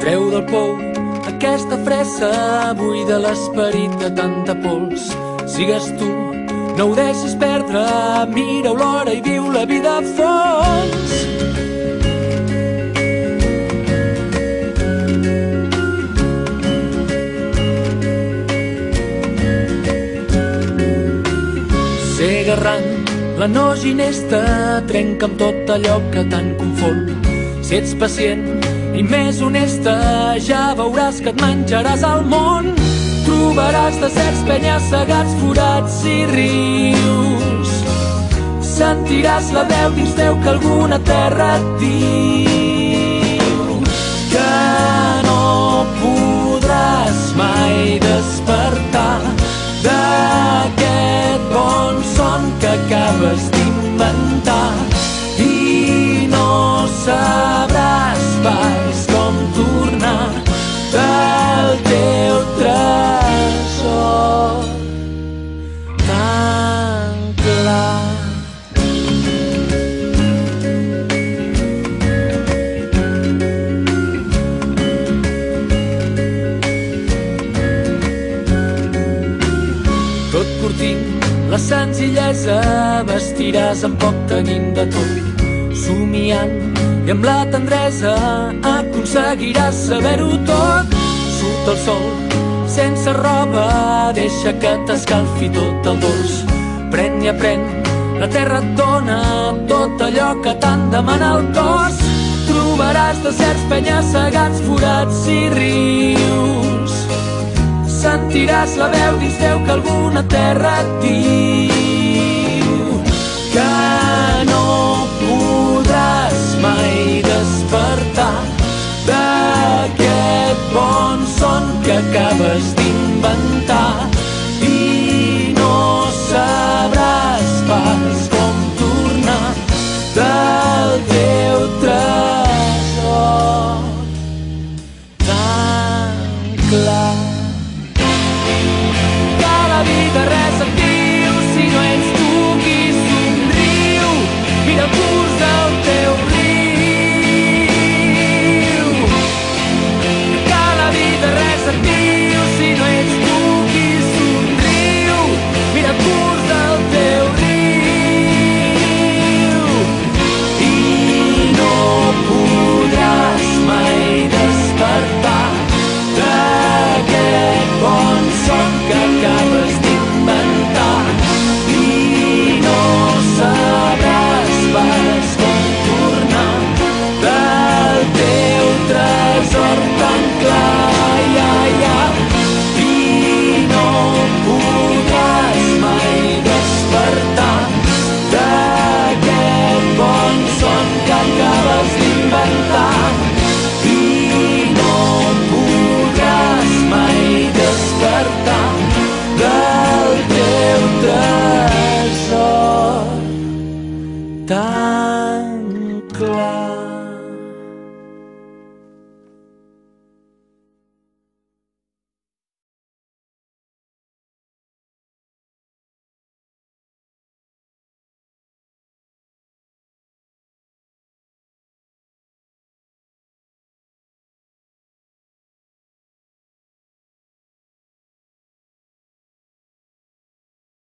Treu del pou aquesta fressa buida l'esperit de tanta pols. Sigues tu, no ho deixis perdre, mira-ho l'hora i viu la vida a fons. Sega errant, la no ginesta trenca amb tot allò que tant confon. Si ets pacient i més honesta, ja veuràs que et menjaràs el món. Trobaràs deserts, penya-segats, forats i rius. Sentiràs la veu dins teu que alguna terra et diu que no podràs mai despertar d'aquest bon son que acabes d'inventar i no sabràs pas com tornar del teu tresor tan clar. Tot curtint la senzillesa vestiràs amb poc tenint de tot. Somiant i amb la tendresa aconseguiràs saber-ho tot. Surt el sol sense roba, deixa que t'escalfi tot el dors. Pren i aprèn, la terra et dona tot allò que tant demana el cos. Trobaràs deserts, penya-segats, forats i rius. Sentiràs la veu dins teu que alguna terra et diu que no podràs mai despertar d'aquest bon son que acabes d'inventar